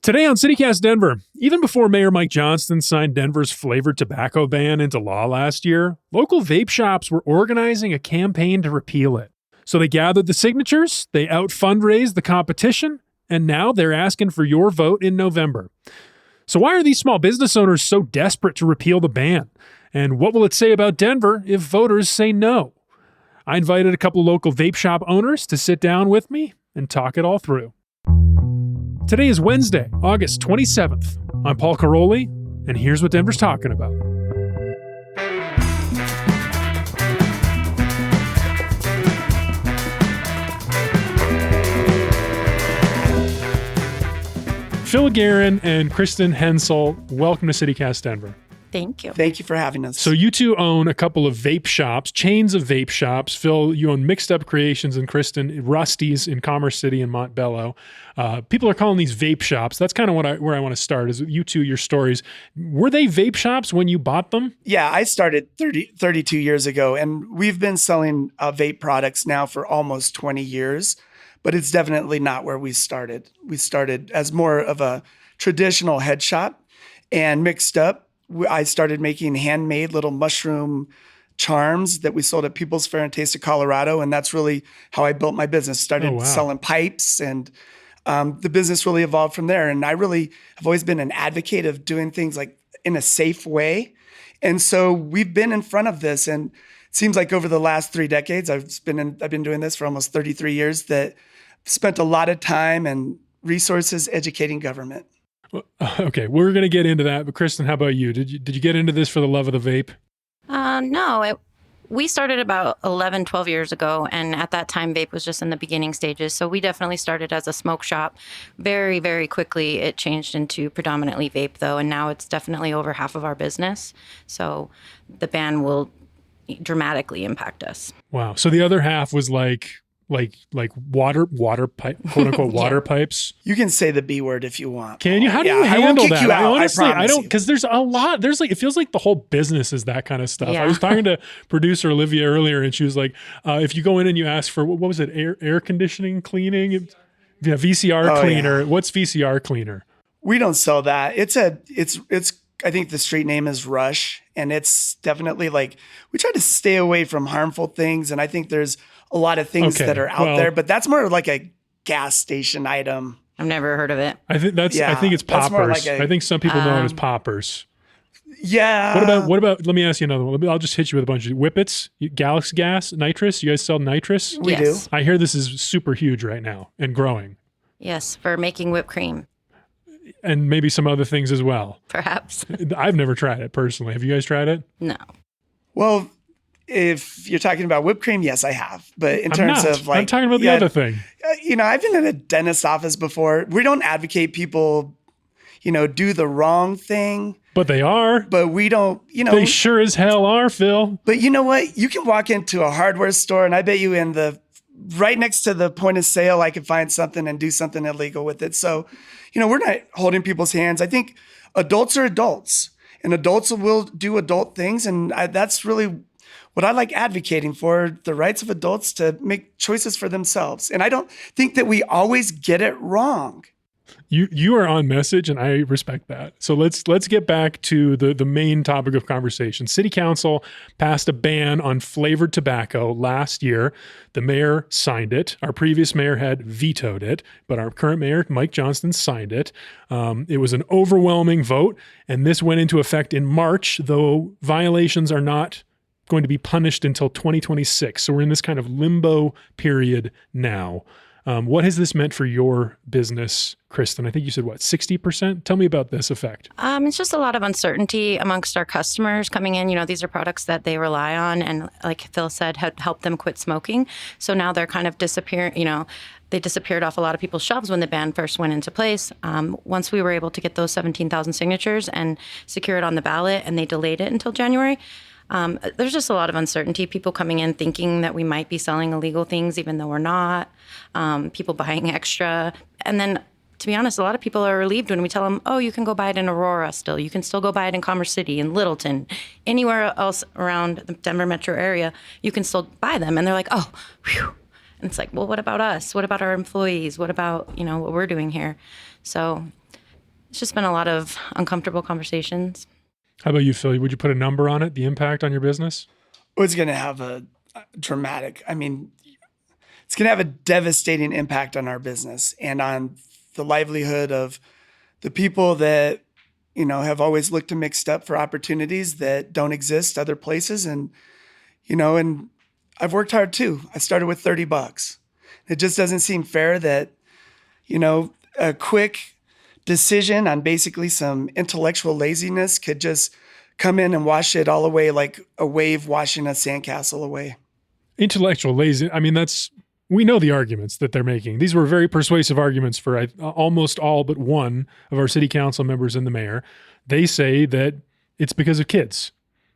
Today on CityCast Denver, even before Mayor Mike Johnston signed Denver's flavored tobacco ban into law last year, local vape shops were organizing a campaign to repeal it. So they gathered the signatures, they out-fundraised the competition, and now they're asking for your vote in November. So why are these small business owners so desperate to repeal the ban? And what will it say about Denver if voters say no? I invited a couple of local vape shop owners to sit down with me and talk it all through. Today is Wednesday, August 27th. I'm Paul Caroli, and here's what Denver's talking about. Phil Guerin and Kristen Hensel, welcome to CityCast Denver. Thank you. Thank you for having us. So you two own a couple of vape shops, chains of vape shops. Phil, you own Mixed Up Creations, and Kristen, Rusty's in Commerce City and Montbello. People are calling these vape shops. That's kind of where I want to start, is you two, your stories. Were they vape shops when you bought them? Yeah, I started 32 years ago, and we've been selling vape products now for almost 20 years, but it's definitely not where we started. We started as more of a traditional head shop, and Mixed Up, I started making handmade little mushroom charms that we sold at People's Fair and Taste of Colorado. And that's really how I built my business. Started selling pipes, and the business really evolved from there. And I really have always been an advocate of doing things like in a safe way. And so we've been in front of this, and it seems like over the last 3 decades, I've been doing this for almost 33 years, that spent a lot of time and resources educating government. Okay, we're going to get into that. But Kristen, how about you? Did you get into this for the love of the vape? No, we started about 11, 12 years ago. And at that time, vape was just in the beginning stages. So we definitely started as a smoke shop. Very, very quickly, it changed into predominantly vape, though. And now it's definitely over half of our business. So the ban will dramatically impact us. Wow. So the other half was like water pipe, quote unquote water pipes. You can say the B word if you want. Can you? How do you handle I won't kick that? You out, Honestly, I don't, because there's a lot. There's like, it feels like the whole business is that kind of stuff. Yeah. I was talking to producer Olivia earlier, and she was like, if you go in and you ask for, what was it? Air conditioning cleaning? Yeah, VCR cleaner. Yeah. What's VCR cleaner? We don't sell that. It's I think the street name is Rush, and it's definitely like, we try to stay away from harmful things. And I think there's a lot of things that are out there, but that's more like a gas station item. I've never heard of it. I think I think it's poppers. I think some people know it as poppers. Yeah. What about, let me ask you another one. I'll just hit you with a bunch of whippets, Galaxy Gas, nitrous. You guys sell nitrous? We do. I hear this is super huge right now and growing. Yes, for making whipped cream. And maybe some other things as well. Perhaps. I've never tried it personally. Have you guys tried it? No. Well, if you're talking about whipped cream, yes, I have. But in terms of like, I'm talking about the other thing. I've been in a dentist's office before. We don't advocate people, do the wrong thing. But they are. But we don't, They sure as hell are, Phil. But you know what? You can walk into a hardware store, and I bet you right next to the point of sale, I could find something and do something illegal with it. So, we're not holding people's hands. I think adults are adults, and adults will do adult things. And that's really what I like advocating for, the rights of adults to make choices for themselves. And I don't think that we always get it wrong. You are on message, and I respect that. So let's get back to the main topic of conversation. City Council passed a ban on flavored tobacco last year. The mayor signed it. Our previous mayor had vetoed it, but our current mayor, Mike Johnston, signed it. It was an overwhelming vote, and this went into effect in March, though violations are not going to be punished until 2026. So we're in this kind of limbo period now. What has this meant for your business, Kristen? I think you said, 60%? Tell me about this effect. It's just a lot of uncertainty amongst our customers coming in. These are products that they rely on, and like Phil said, help them quit smoking. So now they're kind of disappearing, they disappeared off a lot of people's shelves when the ban first went into place. Once we were able to get those 17,000 signatures and secure it on the ballot, and they delayed it until January, there's just a lot of uncertainty. People coming in thinking that we might be selling illegal things, even though we're not. People buying extra. And then, to be honest, a lot of people are relieved when we tell them, oh, you can go buy it in Aurora still. You can still go buy it in Commerce City, in Littleton, anywhere else around the Denver metro area. You can still buy them. And they're like, oh, whew. And it's like, well, what about us? What about our employees? What about, what we're doing here? So It's just been a lot of uncomfortable conversations. How about you, Phil? Would you put a number on it, the impact on your business? It's going to have a dramatic, it's going to have a devastating impact on our business and on the livelihood of the people that, have always looked to Mixed Up for opportunities that don't exist other places. And, and I've worked hard too. I started with $30. It just doesn't seem fair that, a quick decision on basically some intellectual laziness could just come in and wash it all away like a wave washing a sandcastle away. Intellectual lazy. We know the arguments that they're making. These were very persuasive arguments for almost all but one of our city council members and the mayor. They say that it's because of kids.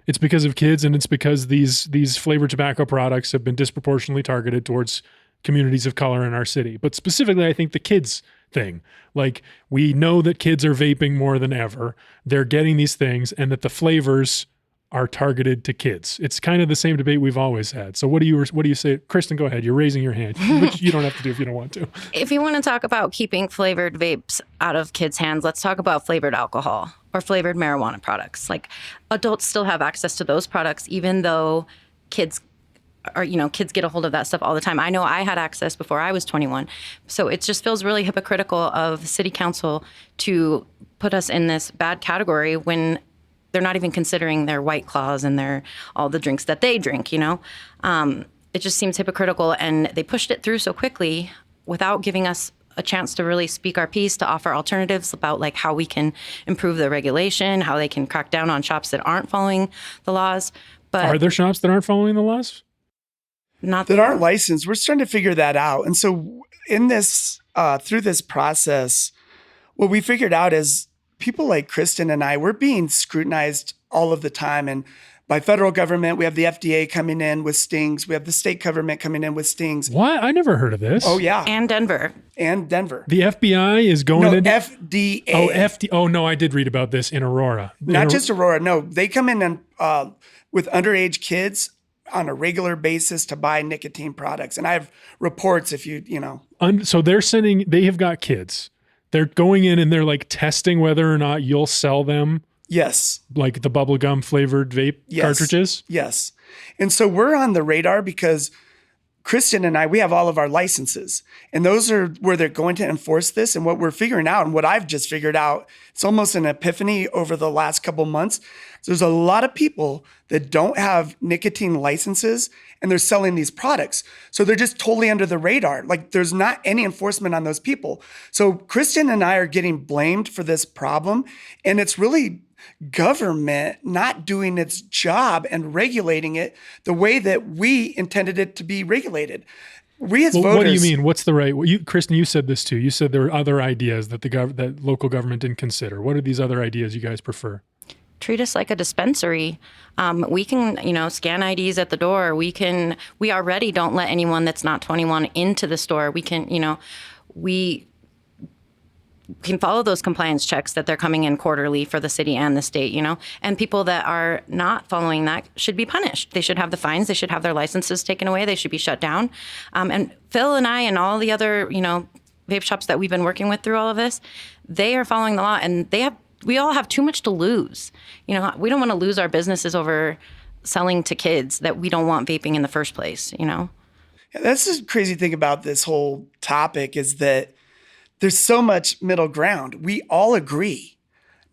It's because of kids, and it's because these flavored tobacco products have been disproportionately targeted towards communities of color in our city. But specifically, I think the kids thing. Like, we know that kids are vaping more than ever. They're getting these things, and that the flavors are targeted to kids. It's kind of the same debate we've always had. So what do you say? Kristen, go ahead. You're raising your hand, which you don't have to do if you don't want to. If you want to talk about keeping flavored vapes out of kids' hands, let's talk about flavored alcohol or flavored marijuana products. Like, adults still have access to those products, even though kids get a hold of that stuff all the time. I know I had access before I was 21. So it just feels really hypocritical of city council to put us in this bad category when they're not even considering their White Claws and all the drinks that they drink, It just seems hypocritical, and they pushed it through so quickly without giving us a chance to really speak our piece, to offer alternatives about like how we can improve the regulation, how they can crack down on shops that aren't following the laws. But are there shops that aren't following the laws? That aren't licensed. We're starting to figure that out. And so in this, through this process, what we figured out is people like Kristen and I, we're being scrutinized all of the time. And by federal government, we have the FDA coming in with stings. We have the state government coming in with stings. What? I never heard of this. Oh, yeah. And Denver. The FBI is going in? FDA. Oh, Oh, no, I did read about this in Aurora. Not just Aurora. No, they come in and with underage kids on a regular basis to buy nicotine products. And I have reports if So they have got kids. They're going in and they're like testing whether or not you'll sell them. Yes. Like the bubblegum flavored vape cartridges. Yes. And so we're on the radar because Kristen and I, we have all of our licenses, and those are where they're going to enforce this. And what we're figuring out, and what I've just figured out, it's almost an epiphany over the last couple months. There's a lot of people that don't have nicotine licenses and they're selling these products. So they're just totally under the radar. Like, there's not any enforcement on those people. So Kristen and I are getting blamed for this problem, and it's really government not doing its job and regulating it the way that we intended it to be regulated. We as voters. What do you mean? What's the right? Kristen, you said this too. You said there were other ideas that that local government didn't consider. What are these other ideas you guys prefer? Treat us like a dispensary. We can, scan IDs at the door. We already don't let anyone that's not 21 into the store. We can, we can follow those compliance checks that they're coming in quarterly for the city and the state, and people that are not following that should be punished. They should have the fines. They should have their licenses taken away. They should be shut down. And Phil and I and all the other, vape shops that we've been working with through all of this, they are following the law, and we all have too much to lose. We don't want to lose our businesses over selling to kids that we don't want vaping in the first place, Yeah, that's the crazy thing about this whole topic is that there's so much middle ground. We all agree.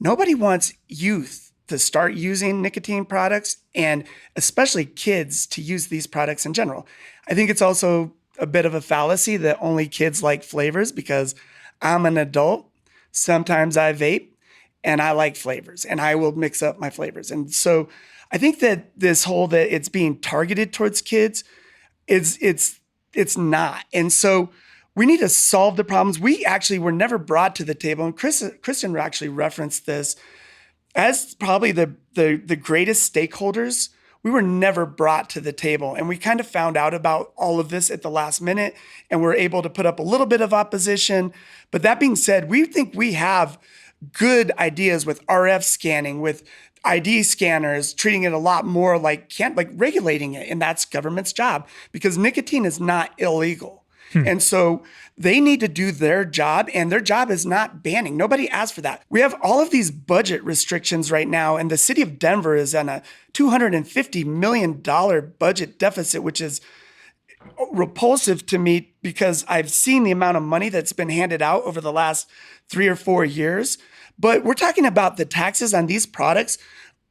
Nobody wants youth to start using nicotine products, and especially kids to use these products in general. I think it's also a bit of a fallacy that only kids like flavors, because I'm an adult. Sometimes I vape and I like flavors and I will mix up my flavors. And so I think that this whole that it's being targeted towards kids, it's not. And so we need to solve the problems. We actually were never brought to the table. And Kristen actually referenced this as probably the greatest stakeholders. We were never brought to the table. And we kind of found out about all of this at the last minute and we're able to put up a little bit of opposition. But that being said, we think we have good ideas with RF scanning, with ID scanners, treating it a lot more like regulating it. And that's government's job, because nicotine is not illegal. And so they need to do their job, and their job is not banning. Nobody asked for that. We have all of these budget restrictions right now, and the city of Denver is on a $250 million budget deficit, which is repulsive to me because I've seen the amount of money that's been handed out over the last 3 or 4 years. But we're talking about the taxes on these products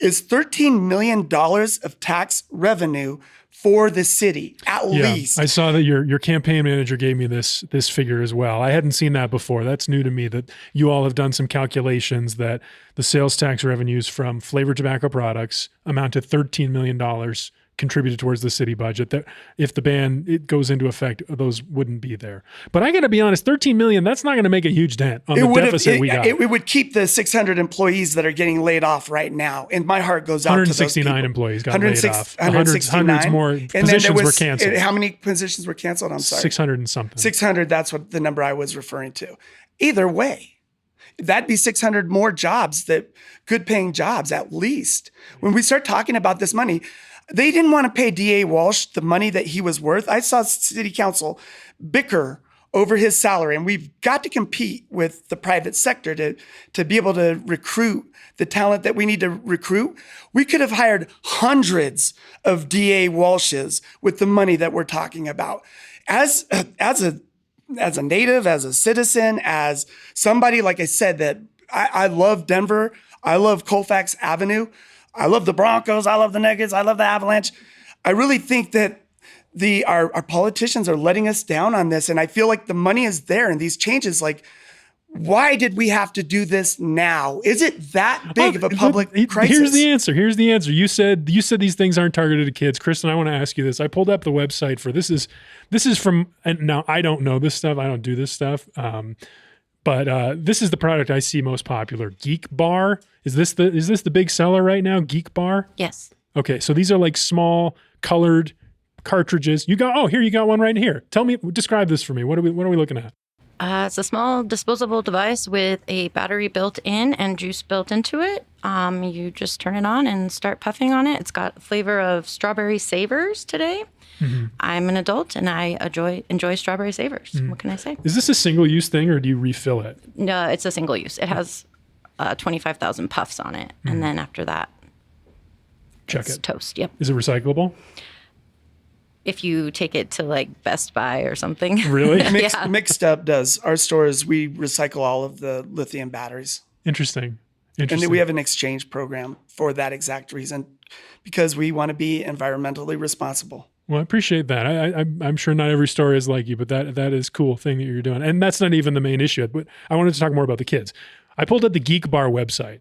is $13 million of tax revenue for the city, at least. I saw that your campaign manager gave me this figure as well. I hadn't seen that before. That's new to me, that you all have done some calculations that the sales tax revenues from flavored tobacco products amount to $13 million contributed towards the city budget, that if the ban it goes into effect, those wouldn't be there. But I got to be honest, 13 million, that's not going to make a huge dent on the deficit we got. It would keep the 600 employees that are getting laid off right now. And my heart goes out to those people. 169 employees got laid off. 169. Hundreds more positions were canceled. How many positions were canceled? I'm sorry. 600 and something. 600, that's what the number I was referring to. Either way, that'd be 600 more jobs, that good paying jobs at least. When we start talking about this money, they didn't want to pay DA Walsh the money that he was worth. I saw city council bicker over his salary, and we've got to compete with the private sector to be able to recruit the talent that we need to recruit. We could have hired hundreds of DA Walshes with the money that we're talking about. As a native, as a citizen, as somebody, like I said, that I love Denver, I love Colfax Avenue, I love the Broncos, I love the Nuggets, I love the Avalanche. I really think that our politicians are letting us down on this, and I feel like the money is there, and these changes, like, why did we have to do this now? Is it that big of a public crisis? Here's the answer. You said these things aren't targeted at kids. Kristen, I want to ask you this. I pulled up the website for this is from, and now I don't know this stuff. I don't do this stuff. But this is the product I see most popular. Geek Bar. Is this the big seller right now? Geek Bar? Yes. Okay, so these are like small colored cartridges. You got one right here. Describe this for me. What are we looking at? It's a small disposable device with a battery built in and juice built into it. You just turn it on and start puffing on it. It's got a flavor of strawberry savers today. Mm-hmm. I'm an adult and I enjoy strawberry savers. Mm-hmm. What can I say? Is this a single-use thing or do you refill it? No, it's a single use. It has 25,000 puffs on it. Mm-hmm. And then after that, it's toast. Yep. Is it recyclable? If you take it to like Best Buy or something. Really? Mixed Up does. Our stores, we recycle all of the lithium batteries. Interesting. And then we have an exchange program for that exact reason, because we want to be environmentally responsible. Well, I appreciate that. I'm sure not every store is like you, but that is a cool thing that you're doing. And that's not even the main issue. But I wanted to talk more about the kids. I pulled up the Geek Bar website.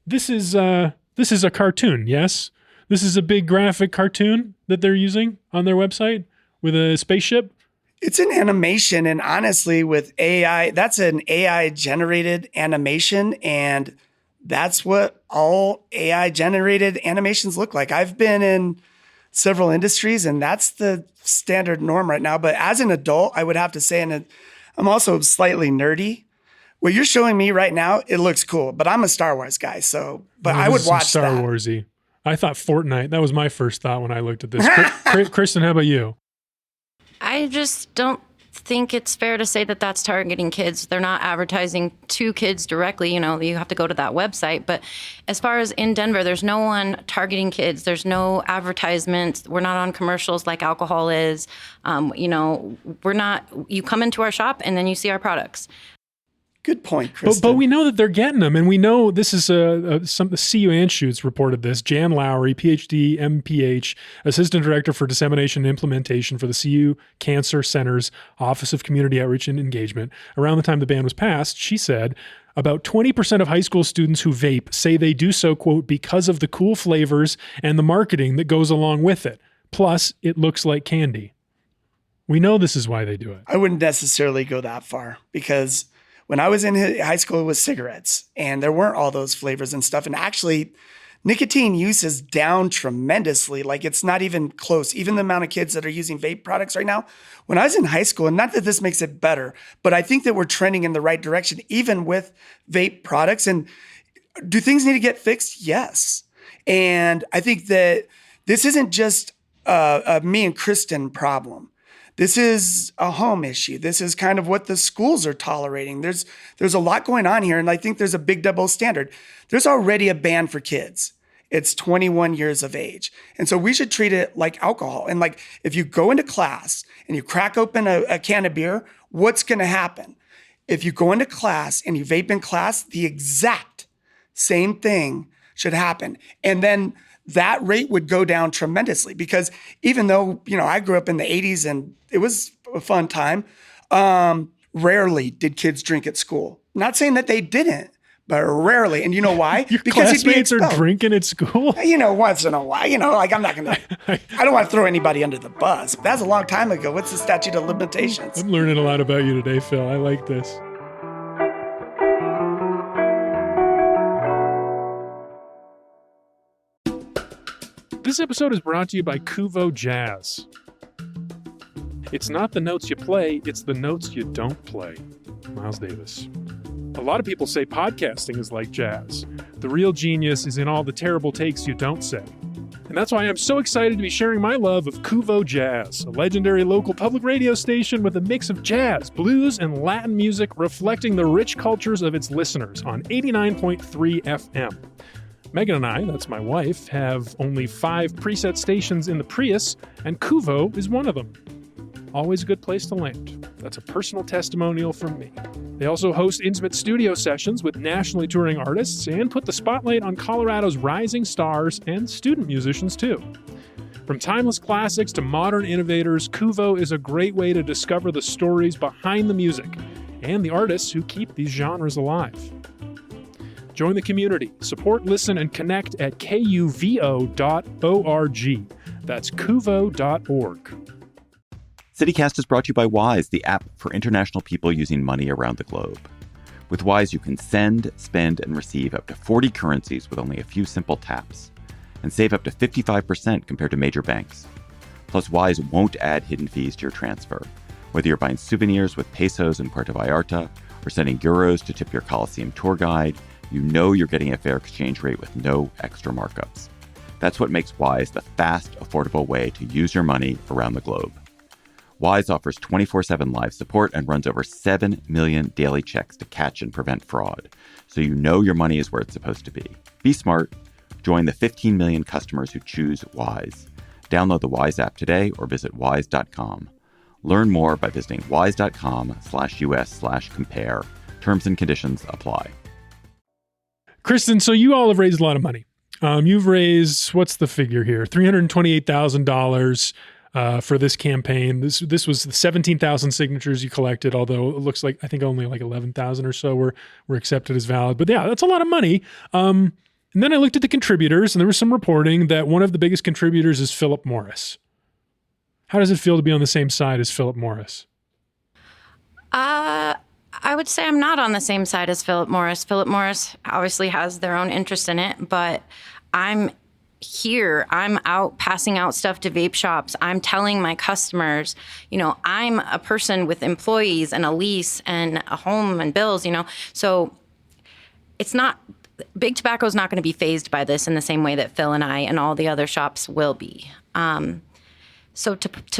This is a cartoon, yes? This is a big graphic cartoon that they're using on their website with a spaceship. It's an animation, and honestly, with AI, that's an AI-generated animation, and that's what all AI-generated animations look like. I've been in several industries, and that's the standard norm right now. But as an adult, I would have to say, and I'm also slightly nerdy. What you're showing me right now, it looks cool, but I'm a Star Wars guy, but I would watch Star that. Warsy. I thought Fortnite. That was my first thought when I looked at this. Kristen, how about you? I just don't think it's fair to say that that's targeting kids. They're not advertising to kids directly. You have to go to that website. But as far as in Denver, there's no one targeting kids. There's no advertisements. We're not on commercials like alcohol is. We're not. You come into our shop and then you see our products. Good point, Kristen. But we know that they're getting them, and we know this is the CU Anschutz reported this. Jan Lowry, PhD, MPH, Assistant Director for Dissemination and Implementation for the CU Cancer Center's Office of Community Outreach and Engagement. Around the time the ban was passed, she said, about 20% of high school students who vape say they do so, quote, because of the cool flavors and the marketing that goes along with it. Plus, it looks like candy. We know this is why they do it. I wouldn't necessarily go that far, because when I was in high school, it was cigarettes, and there weren't all those flavors and stuff. And actually, nicotine use is down tremendously. Like, it's not even close. Even the amount of kids that are using vape products right now. When I was in high school, and not that this makes it better, but I think that we're trending in the right direction, even with vape products. And do things need to get fixed? Yes. And I think that this isn't just a me and Kristen problem. This is a home issue. This is kind of what the schools are tolerating. There's a lot going on here, and I think there's a big double standard. There's already a ban for kids. It's 21 years of age. And so we should treat it like alcohol. And like if you go into class and you crack open a can of beer, what's going to happen? If you go into class and you vape in class, the exact same thing should happen. And then that rate would go down tremendously, because even though, I grew up in the 80s and it was a fun time, rarely did kids drink at school. Not saying that they didn't, but rarely. And you know why? Your because classmates are drinking at school? Once in a while, like I'm not going to, I don't want to throw anybody under the bus. That's a long time ago. What's the statute of limitations? I'm learning a lot about you today, Phil. I like this. This episode is brought to you by Kuvo Jazz. It's not the notes you play, it's the notes you don't play. Miles Davis. A lot of people say podcasting is like jazz. The real genius is in all the terrible takes you don't say. And that's why I'm so excited to be sharing my love of Kuvo Jazz, a legendary local public radio station with a mix of jazz, blues, and Latin music reflecting the rich cultures of its listeners on 89.3 FM. Megan and I, that's my wife, have only 5 preset stations in the Prius, and Kuvo is one of them. Always a good place to land. That's a personal testimonial from me. They also host intimate studio sessions with nationally touring artists and put the spotlight on Colorado's rising stars and student musicians too. From timeless classics to modern innovators, Kuvo is a great way to discover the stories behind the music and the artists who keep these genres alive. Join the community, support, listen, and connect at kuvo.org. That's kuvo.org. CityCast is brought to you by Wise, the app for international people using money around the globe. With Wise, you can send, spend, and receive up to 40 currencies with only a few simple taps, and save up to 55% compared to major banks. Plus, Wise won't add hidden fees to your transfer. Whether you're buying souvenirs with pesos in Puerto Vallarta or sending euros to tip your Coliseum tour guide, you know you're getting a fair exchange rate with no extra markups. That's what makes Wise the fast, affordable way to use your money around the globe. Wise offers 24/7 live support and runs over 7 million daily checks to catch and prevent fraud, so you know your money is where it's supposed to be. Be smart. Join the 15 million customers who choose Wise. Download the Wise app today or visit wise.com. Learn more by visiting wise.com/US/compare. Terms and conditions apply. Kristen, so you all have raised a lot of money. You've raised, what's the figure here? $328,000 for this campaign. This was the 17,000 signatures you collected, although it looks like, I think only like 11,000 or so were accepted as valid. But yeah, that's a lot of money. And then I looked at the contributors, and there was some reporting that one of the biggest contributors is Philip Morris. How does it feel to be on the same side as Philip Morris? I would say I'm not on the same side as Philip Morris. Philip Morris obviously has their own interest in it, but I'm here. I'm out passing out stuff to vape shops. I'm telling my customers, I'm a person with employees and a lease and a home and bills, So it's not, Big Tobacco is not going to be fazed by this in the same way that Phil and I and all the other shops will be. So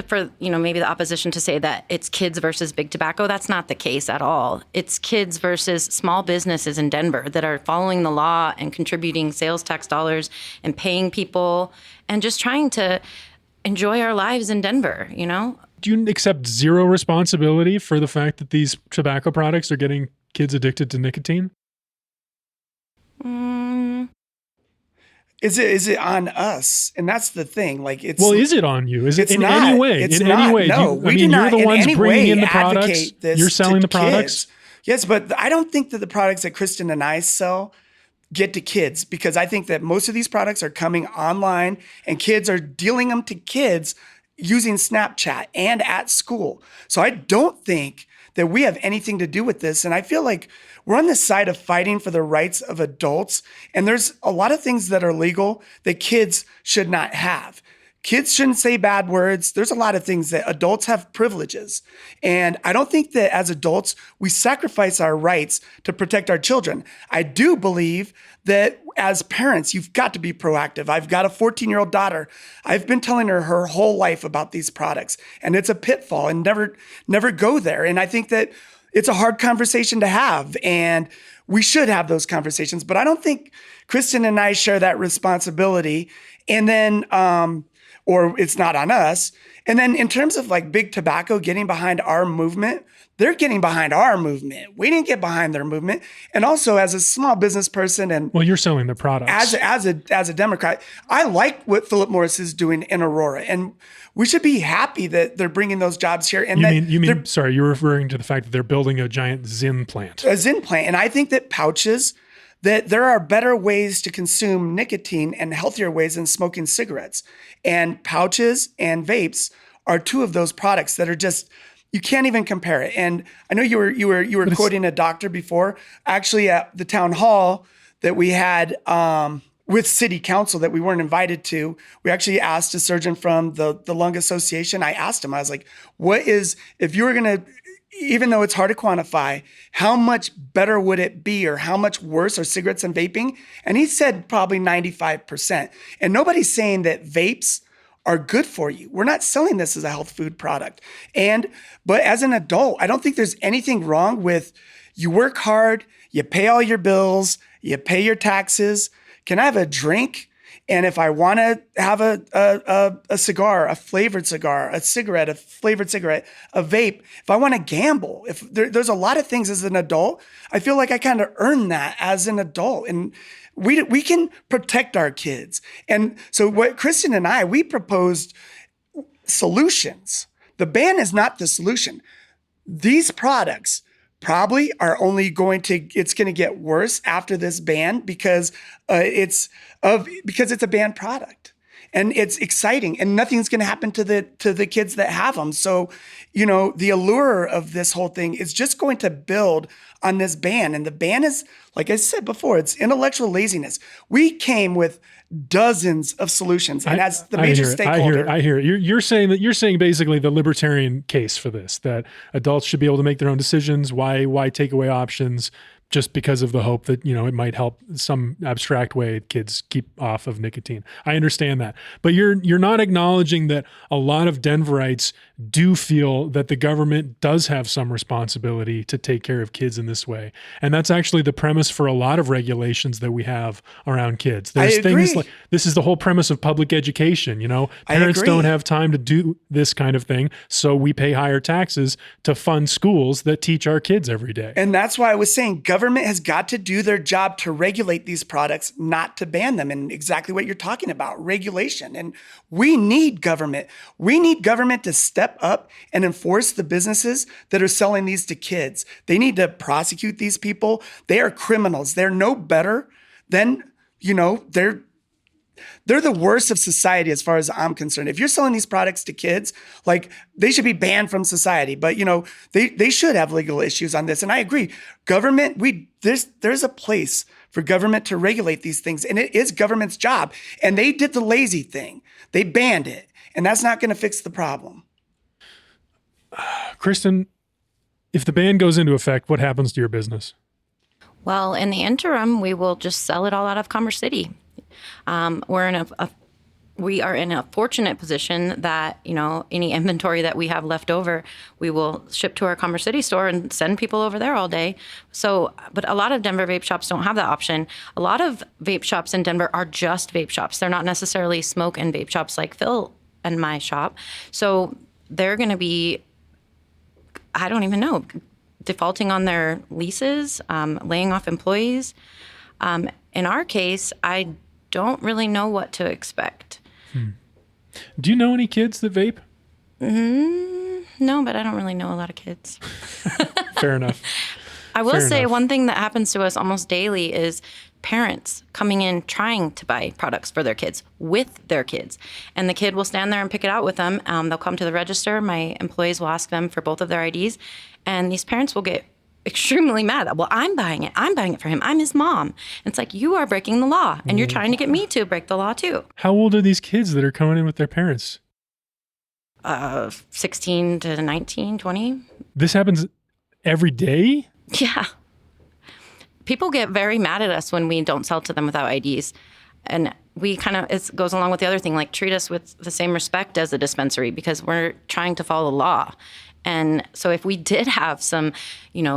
for maybe the opposition to say that it's kids versus Big Tobacco, that's not the case at all. It's kids versus small businesses in Denver that are following the law and contributing sales tax dollars and paying people and just trying to enjoy our lives in Denver, Do you accept zero responsibility for the fact that these tobacco products are getting kids addicted to nicotine? Is it on us? And that's the thing. Like, it's is it on you? Is it in not, any way? It's in not, any way? No, You're the ones bringing in the products. You're selling the products. Yes, but I don't think that the products that Kristen and I sell get to kids, because I think that most of these products are coming online and kids are dealing them to kids using Snapchat and at school. So I don't think that we have anything to do with this. And I feel like we're on the side of fighting for the rights of adults. And there's a lot of things that are legal that kids should not have. kids shouldn't say bad words. There's a lot of things that adults have privileges. And I don't think that as adults, we sacrifice our rights to protect our children. I do believe that as parents, you've got to be proactive. I've got a 14-year-old daughter. I've been telling her whole life about these products, and it's a pitfall, and never go there. And I think that it's a hard conversation to have, and we should have those conversations. But I don't think Kristen and I share that responsibility. And then, or it's not on us. And then in terms of like big tobacco getting behind our movement, they're getting behind our movement. We didn't get behind their movement. And also as a small business person, and well, you're selling the products. As a Democrat, I like what Philip Morris is doing in Aurora, and we should be happy that they're bringing those jobs here. And you mean sorry, you're referring to the fact that they're building a giant Zyn plant. A Zyn plant, and I think that pouches, that there are better ways to consume nicotine and healthier ways than smoking cigarettes. And pouches and vapes are two of those products that are just, you can't even compare it. And I know you were quoting a doctor before. Actually, at the town hall that we had with city council that we weren't invited to, we actually asked a surgeon from the Lung Association. I asked him, I was like, what is, if you were going to, even though it's hard to quantify, how much better would it be, or how much worse are cigarettes and vaping? And he said probably 95%. And nobody's saying that vapes are good for you. We're not selling this as a health food product. But as an adult, I don't think there's anything wrong with, you work hard, you pay all your bills, you pay your taxes. Can I have a drink? And if I want to have a cigar, a flavored cigar, a cigarette, a flavored cigarette, a vape, if I want to gamble, if there's a lot of things as an adult, I feel like I kind of earned that as an adult. And we can protect our kids. And so what Kristen and we proposed solutions. The ban is not the solution. These products probably are only it's going to get worse after this ban because it's a banned product, and it's exciting, and nothing's going to happen to the kids that have them. So, the allure of this whole thing is just going to build on this ban. And the ban is, like I said before, it's intellectual laziness. We came with dozens of solutions, and as the major stakeholder, I hear it. You're saying basically the libertarian case for this, that adults should be able to make their own decisions. Why take away options just because of the hope that, it might help some abstract way kids keep off of nicotine. I understand that. But you're not acknowledging that a lot of Denverites do feel that the government does have some responsibility to take care of kids in this way. And that's actually the premise for a lot of regulations that we have around kids. There's things like, this is the whole premise of public education. Parents don't have time to do this kind of thing. So we pay higher taxes to fund schools that teach our kids every day. And that's why I was saying government has got to do their job to regulate these products, not to ban them. And exactly what you're talking about, regulation. And we need government. We need government to step up and enforce the businesses that are selling these to kids. They need to prosecute these people. They are criminals. They're no better than, they're the worst of society as far as I'm concerned. If you're selling these products to kids, like, they should be banned from society. But, they should have legal issues on this. And I agree. Government, there's a place for government to regulate these things. And it is government's job. And they did the lazy thing. They banned it. And that's not going to fix the problem. Kristen, if the ban goes into effect, what happens to your business? Well, in the interim, we will just sell it all out of Commerce City. We are in a fortunate position that, any inventory that we have left over, we will ship to our Commerce City store and send people over there all day. So, but a lot of Denver vape shops don't have that option. A lot of vape shops in Denver are just vape shops. They're not necessarily smoke and vape shops like Phil and my shop. So they're going to be, I don't even know, defaulting on their leases, laying off employees. In our case, I don't really know what to expect. Do you know any kids that vape? No, but I don't really know a lot of kids. Fair enough. I will say one thing that happens to us almost daily is parents coming in trying to buy products for their kids with their kids. And the kid will stand there and pick it out with them. They'll come to the register. My employees will ask them for both of their IDs. And these parents will get extremely mad that, well, I'm buying it. I'm buying it for him. I'm his mom. And it's like, you are breaking the law, and you're trying to get me to break the law too. How old are these kids that are coming in with their parents? 16 to 19, 20. This happens every day? Yeah. People get very mad at us when we don't sell to them without IDs. And we kind of, it goes along with the other thing, like treat us with the same respect as a dispensary, because we're trying to follow the law. And so if we did have some,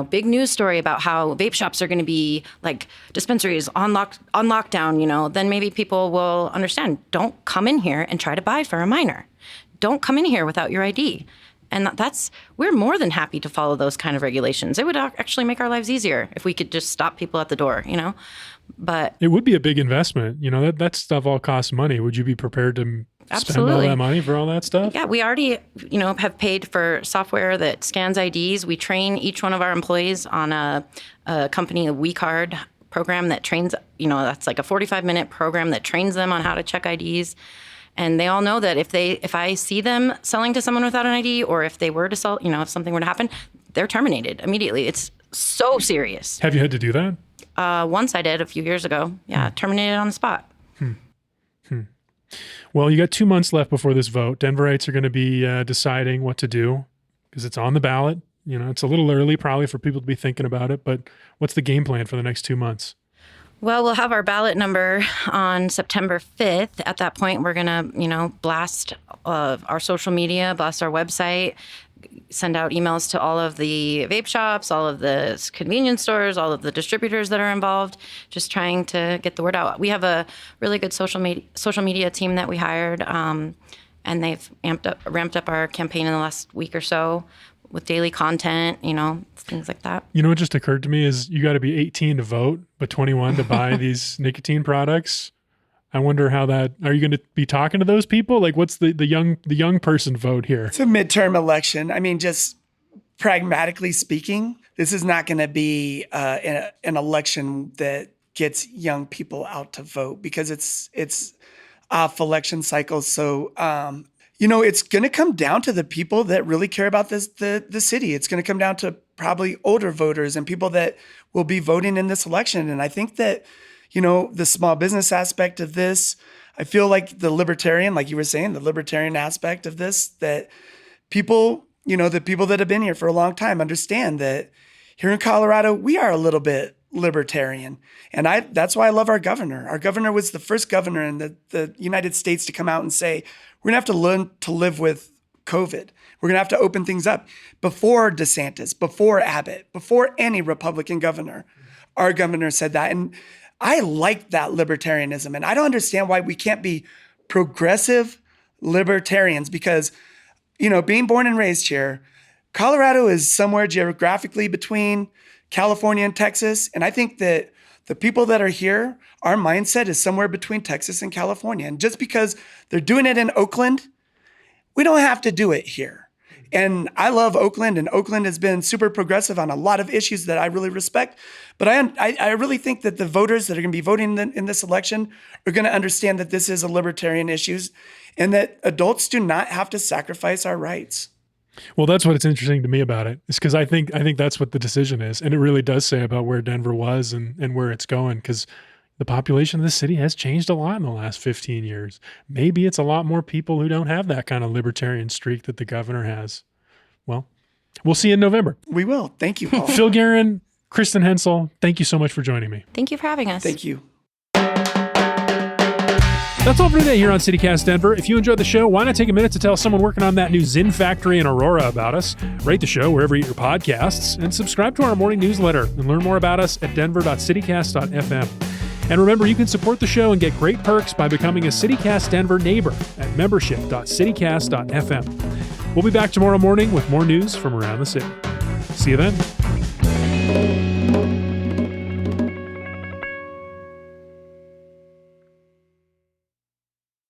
big news story about how vape shops are going to be like dispensaries on lockdown, then maybe people will understand. Don't come in here and try to buy for a minor. Don't come in here without your ID. And we're more than happy to follow those kind of regulations. It would actually make our lives easier if we could just stop people at the door, But it would be a big investment. That stuff all costs money. Would you be prepared to spend all that money for all that stuff? Yeah, we already, have paid for software that scans IDs. We train each one of our employees on a company, a WeCard program that trains, that's like a 45-minute program that trains them on how to check IDs. And they all know that if I see them selling to someone without an ID, or if they were to sell, if something were to happen, they're terminated immediately. It's so serious. Have you had to do that? Once I did a few years ago. Yeah, terminated on the spot. Well, you got 2 months left before this vote. Denverites are going to be deciding what to do because it's on the ballot. It's a little early probably for people to be thinking about it, but what's the game plan for the next 2 months? Well, we'll have our ballot number on September 5th. At that point, we're going to, blast our social media, blast our website, send out emails to all of the vape shops, all of the convenience stores, all of the distributors that are involved, just trying to get the word out. We have a really good social media team that we hired, and they've ramped up our campaign in the last week or so with daily content, things like that. What just occurred to me is you got to be 18 to vote, but 21 to buy these nicotine products. I wonder how are you going to be talking to those people? Like, what's the young person vote here? It's a midterm election. I mean, just pragmatically speaking, this is not going to be an election that gets young people out to vote, because it's off election cycles. So, it's going to come down to the people that really care about the city. It's going to come down to probably older voters and people that will be voting in this election. And I think that, the small business aspect of this, I feel like the libertarian, like you were saying, the libertarian aspect of this, that people, the people that have been here for a long time understand that here in Colorado, we are a little bit libertarian. And that's why I love our governor. Our governor was the first governor in the United States to come out and say, we're going to have to learn to live with COVID. We're going to have to open things up. Before DeSantis, before Abbott, before any Republican governor, our governor said that. And I like that libertarianism. And I don't understand why we can't be progressive libertarians, because, being born and raised here, Colorado is somewhere geographically between California and Texas. And I think that the people that are here, our mindset is somewhere between Texas and California. And just because they're doing it in Oakland, we don't have to do it here. And I love Oakland, and Oakland has been super progressive on a lot of issues that I really respect. But I really think that the voters that are going to be voting in this election are going to understand that this is a libertarian issue, and that adults do not have to sacrifice our rights. Well, that's what's interesting to me about it, is because I think that's what the decision is. And it really does say about where Denver was and where it's going, because the population of the city has changed a lot in the last 15 years. Maybe it's a lot more people who don't have that kind of libertarian streak that the governor has. Well, we'll see in November. We will. Thank you, Paul. Phil Guerin, Kristen Hensel, thank you so much for joining me. Thank you for having us. Thank you. That's all for today here on CityCast Denver. If you enjoyed the show, why not take a minute to tell someone working on that new Zin factory in Aurora about us? Rate the show wherever you get your podcasts, and subscribe to our morning newsletter and learn more about us at denver.citycast.fm. And remember, you can support the show and get great perks by becoming a CityCast Denver neighbor at membership.citycast.fm. We'll be back tomorrow morning with more news from around the city. See you then.